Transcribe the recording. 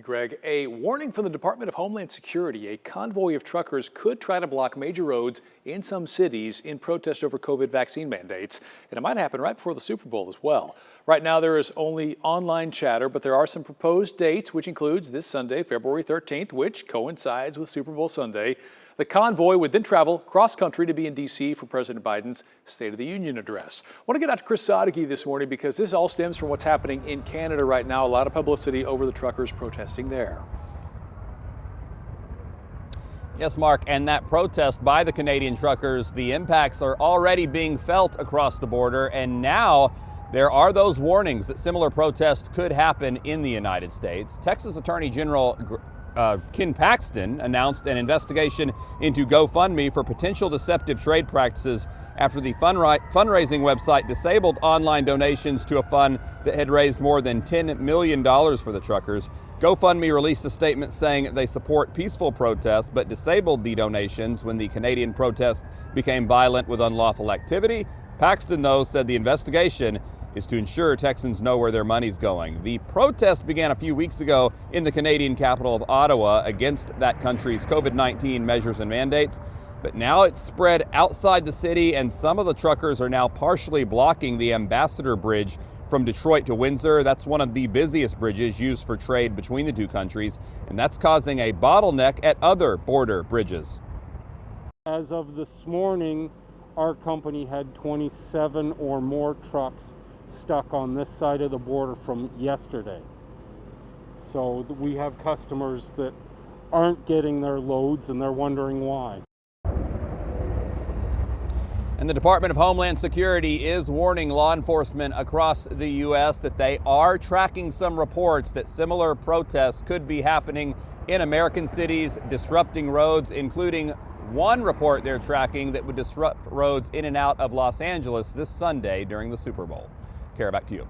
Greg, a warning from the Department of Homeland Security. A convoy of truckers could try to block major roads in some cities in protest over COVID vaccine mandates. And it might happen right before the Super Bowl as well. Right now, there is only online chatter, but there are some proposed dates, which includes this Sunday, February 13th, which coincides with Super Bowl Sunday. The convoy would then travel cross-country to be in D.C. for President Biden's State of the Union address. I want to get out to Chris Sadeghi this morning because this all stems from what's happening in Canada right now. A lot of publicity over the truckers protesting there. Yes, Mark, and that protest by the Canadian truckers, the impacts are already being felt across the border, and now there are those warnings that similar protests could happen in the United States. Texas Attorney General Ken Paxton announced an investigation into GoFundMe for potential deceptive trade practices after the fundraising website disabled online donations to a fund that had raised more than $10 million for the truckers. GoFundMe released a statement saying they support peaceful protests but disabled the donations when the Canadian protests became violent with unlawful activity. Paxton, though, said the investigation is to ensure Texans know where their money's going. The protest began a few weeks ago in the Canadian capital of Ottawa against that country's COVID-19 measures and mandates. But now it's spread outside the city, and some of the truckers are now partially blocking the Ambassador Bridge from Detroit to Windsor. That's one of the busiest bridges used for trade between the two countries, and that's causing a bottleneck at other border bridges. As of this morning, our company had 27 or more trucks stuck on this side of the border from yesterday. So we have customers that aren't getting their loads and they're wondering why. And the Department of Homeland Security is warning law enforcement across the U.S. that they are tracking some reports that similar protests could be happening in American cities, disrupting roads, including one report they're tracking that would disrupt roads in and out of Los Angeles this Sunday during the Super Bowl. Kara, back to you.